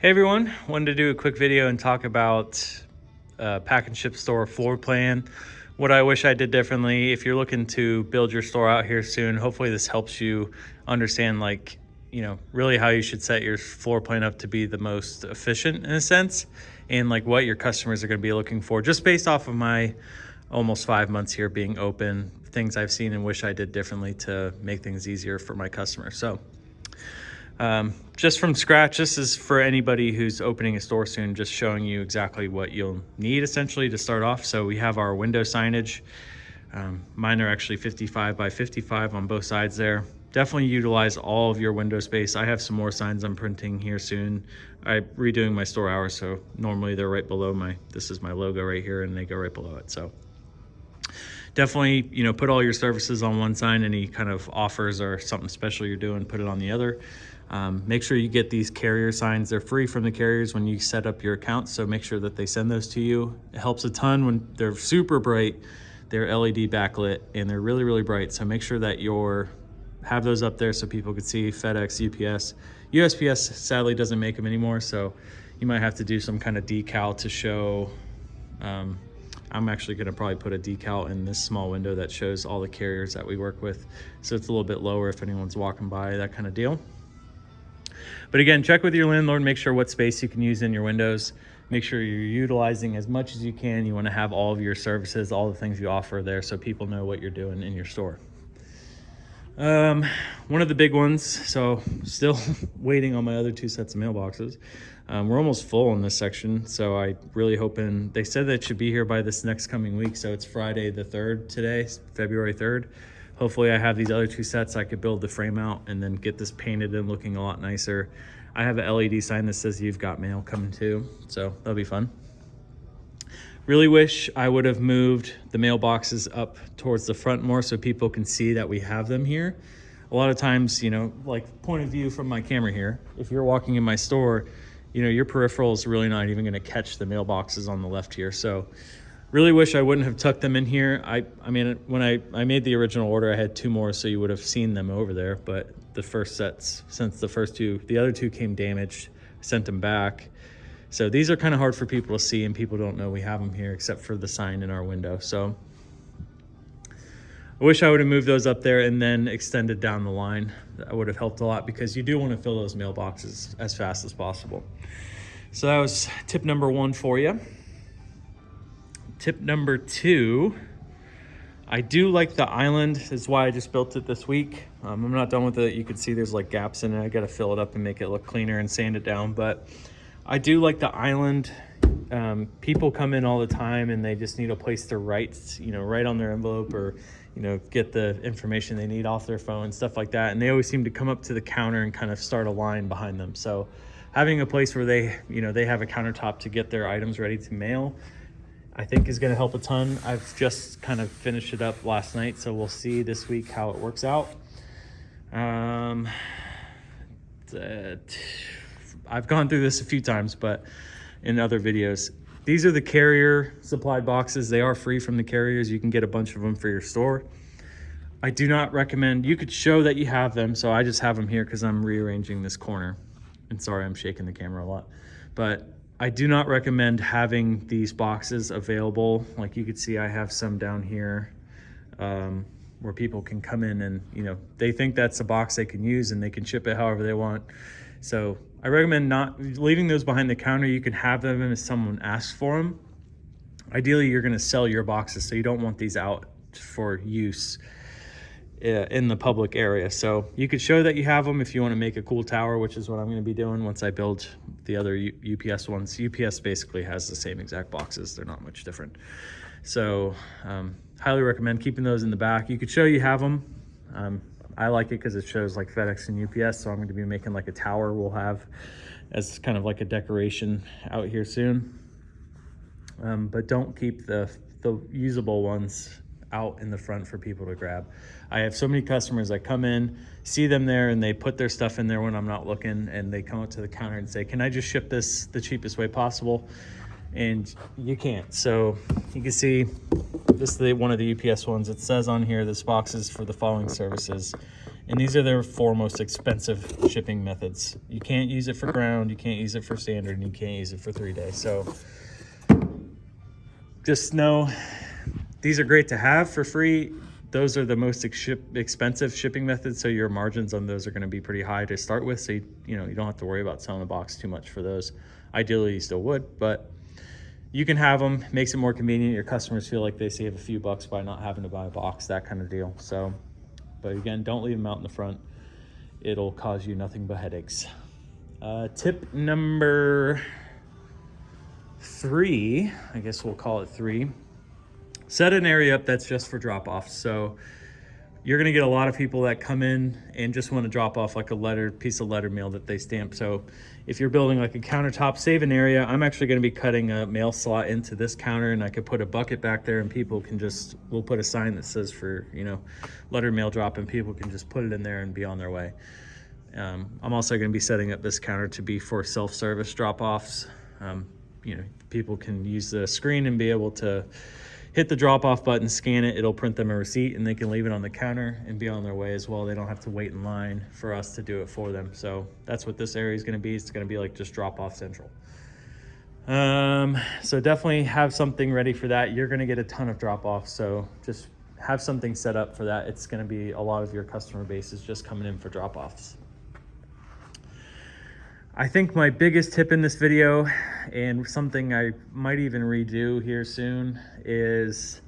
Hey everyone, wanted to do a quick video and talk about pack and ship store floor plan. What I wish I did differently. If you're looking to build your store out here soon, hopefully this helps you understand really how you should set your floor plan up to be the most efficient in a sense, and like what your customers are going to be looking for, just based off of my almost 5 months here being open, things I've seen and wish I did differently to make things easier for my customers. So just from scratch, this is for anybody who's opening a store soon, just showing you exactly what you'll need essentially to start off. So we have our window signage. Mine are actually 55 by 55 on both sides there. Definitely utilize all of your window space. I have some more signs I'm printing here soon. I'm redoing my store hours, so normally they're right below this is my logo right here, and they go right below it. So definitely, put all your services on one sign. Any kind of offers or something special you're doing, put it on the other. Make sure you get these carrier signs. They're free from the carriers when you set up your account, so make sure that they send those to you. It helps a ton when they're super bright. They're LED backlit and they're really, really bright. So make sure that have those up there so people can see. FedEx, UPS. USPS sadly doesn't make them anymore, so you might have to do some kind of decal to show. I'm actually going to probably put a decal in this small window that shows all the carriers that we work with, so it's a little bit lower if anyone's walking by, that kind of deal. But again, check with your landlord, make sure what space you can use in your windows. Make sure you're utilizing as much as you can. You want to have all of your services, all the things you offer there, so people know what you're doing in your store. One of the big ones, so still waiting on my other 2 sets of mailboxes. We're almost full in this section, so I really hoping, they said that it should be here by this next coming week, so it's Friday the 3rd today, February 3rd. Hopefully I have these other 2 sets. I could build the frame out and then get this painted and looking a lot nicer. I have an LED sign that says you've got mail coming too, so that'll be fun. Really wish I would have moved the mailboxes up towards the front more so people can see that we have them here. A lot of times, like point of view from my camera here, if you're walking in my store, your peripheral is really not even gonna catch the mailboxes on the left here. So really wish I wouldn't have tucked them in here. I mean, when I made the original order, I had 2 more, so you would have seen them over there. But the first sets, since the other 2 came damaged, sent them back. So these are kind of hard for people to see, and people don't know we have them here except for the sign in our window. So I wish I would have moved those up there and then extended down the line. That would have helped a lot, because you do want to fill those mailboxes as fast as possible. So that was tip number 1 for you. Tip number 2, I do like the island. That's why I just built it this week. I'm not done with it. You can see there's like gaps in it. I got to fill it up and make it look cleaner and sand it down. But I do like the island. People come in all the time and they just need a place to write on their envelope, or get the information they need off their phone, stuff like that. And they always seem to come up to the counter and kind of start a line behind them. So having a place where they have a countertop to get their items ready to mail, I think is going to help a ton. I've just kind of finished it up last night, so we'll see this week how it works out. I've gone through this a few times, but in other videos. These are the carrier supplied boxes. They are free from the carriers. You can get a bunch of them for your store. I do not recommend, you could show that you have them, so I just have them here because I'm rearranging this corner. And sorry, I'm shaking the camera a lot. But I do not recommend having these boxes available. Like you could see, I have some down here where people can come in and, they think that's a box they can use and they can ship it however they want. So I recommend not leaving those behind the counter. You can have them if someone asks for them. Ideally, you're gonna sell your boxes, so you don't want these out for use in the public area. So you could show that you have them if you want to make a cool tower, which is what I'm going to be doing once I build the other UPS ones. UPS basically has the same exact boxes. They're not much different. So highly recommend keeping those in the back. You could show you have them. I like it because it shows like FedEx and UPS. So I'm going to be making like a tower we'll have as kind of like a decoration out here soon. But don't keep the usable ones out in the front for people to grab. I have so many customers that come in, see them there, and they put their stuff in there when I'm not looking, and they come up to the counter and say, can I just ship this the cheapest way possible? And you can't. So you can see this is one of the UPS ones. It says on here, this box is for the following services. And these are their 4 most expensive shipping methods. You can't use it for ground, you can't use it for standard, and you can't use it for 3-day. So just know these are great to have for free. Those are the most expensive shipping methods, so your margins on those are going to be pretty high to start with. So you don't have to worry about selling a box too much for those. Ideally, you still would, but you can have them. Makes it more convenient. Your customers feel like they save a few bucks by not having to buy a box, that kind of deal. So, but again, don't leave them out in the front. It'll cause you nothing but headaches. Tip number 3, I guess we'll call it 3. Set an area up that's just for drop-offs. So you're gonna get a lot of people that come in and just wanna drop off like a piece of letter mail that they stamp. So if you're building like a countertop, save an area. I'm actually gonna be cutting a mail slot into this counter, and I could put a bucket back there, and people can we'll put a sign that says for, letter mail drop, and people can just put it in there and be on their way. I'm also gonna be setting up this counter to be for self-service drop-offs. People can use the screen and be able to hit the drop-off button, scan it, it'll print them a receipt, and they can leave it on the counter and be on their way as well. They don't have to wait in line for us to do it for them. So that's what this area is going to be. It's going to be like just drop-off central. So definitely have something ready for that. You're going to get a ton of drop-offs, so just have something set up for that. It's going to be a lot of your customer base is just coming in for drop-offs. I think my biggest tip in this video, and something I might even redo here soon, is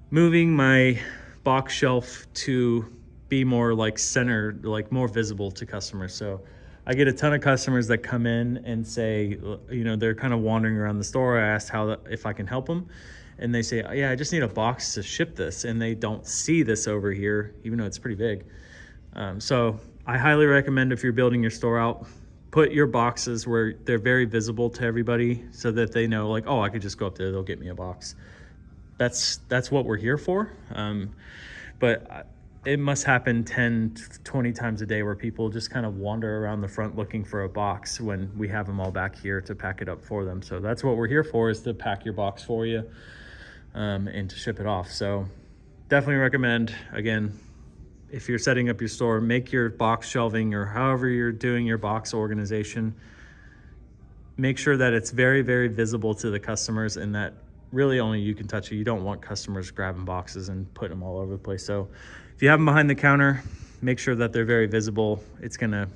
moving my box shelf to be more like centered, like more visible to customers. So I get a ton of customers that come in and say, they're kind of wandering around the store. I asked if I can help them, and they say, yeah, I just need a box to ship this, and they don't see this over here, even though it's pretty big. So I highly recommend, if you're building your store out, put your boxes where they're very visible to everybody, so that they know, like, oh, I could just go up there, they'll get me a box. That's what we're here for. But it must happen 10, 20 times a day where people just kind of wander around the front looking for a box when we have them all back here to pack it up for them. So that's what we're here for, is to pack your box for you, and to ship it off. So definitely recommend, again, if you're setting up your store, make your box shelving, or however you're doing your box organization, make sure that it's very, very visible to the customers, and that really only you can touch it. You don't want customers grabbing boxes and putting them all over the place. So if you have them behind the counter, make sure that they're very visible. It's gonna,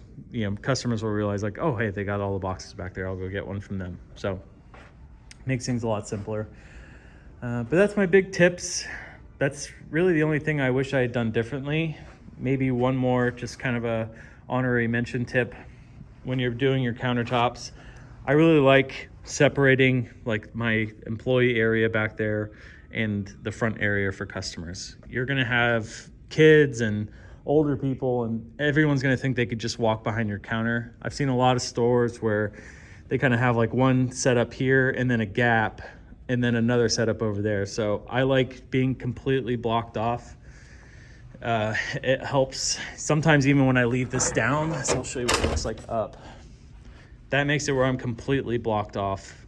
customers will realize, like, oh, hey, they got all the boxes back there, I'll go get one from them. So makes things a lot simpler. But that's my big tips. That's really the only thing I wish I had done differently. Maybe one more, just kind of a honorary mention tip. When you're doing your countertops, I really like separating like my employee area back there and the front area for customers. You're gonna have kids and older people, and everyone's gonna think they could just walk behind your counter. I've seen a lot of stores where they kind of have like one setup here and then a gap, and then another setup over there. So I like being completely blocked off. It helps. Sometimes even when I leave this down, so I'll show you what it looks like up. That makes it where I'm completely blocked off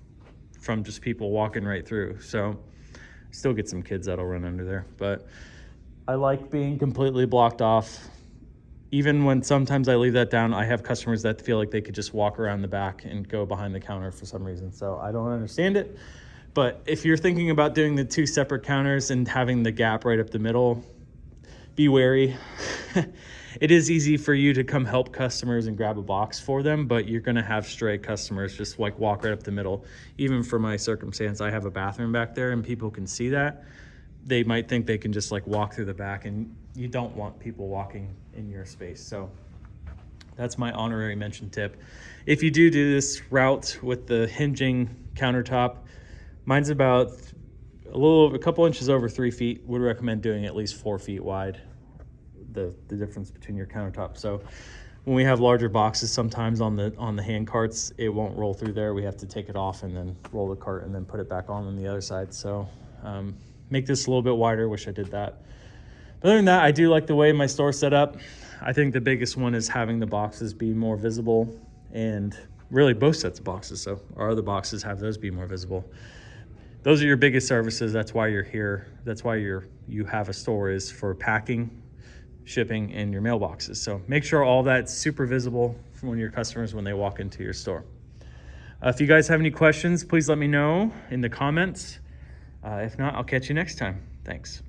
from just people walking right through. So still get some kids that'll run under there, but I like being completely blocked off. Even when sometimes I leave that down, I have customers that feel like they could just walk around the back and go behind the counter for some reason. So I don't understand it. But if you're thinking about doing the 2 separate counters and having the gap right up the middle, be wary. It is easy for you to come help customers and grab a box for them, but you're gonna have stray customers just like walk right up the middle. Even for my circumstance, I have a bathroom back there and people can see that. They might think they can just like walk through the back, and you don't want people walking in your space. So that's my honorary mention tip. If you do this route with the hinging countertop, mine's about a couple inches over 3 feet. Would recommend doing at least 4 feet wide, the difference between your countertop. So when we have larger boxes, sometimes on the hand carts, it won't roll through there. We have to take it off and then roll the cart and then put it back on the other side. So make this a little bit wider. Wish I did that. But other than that, I do like the way my store's set up. I think the biggest one is having the boxes be more visible, and really both sets of boxes. So our other boxes, have those be more visible. Those are your biggest services. That's why you're here. That's why you have a store, is for packing, shipping in your mailboxes. So make sure all that's super visible from your customers when they walk into your store. If you guys have any questions, please let me know in the comments. If not, I'll catch you next time. Thanks.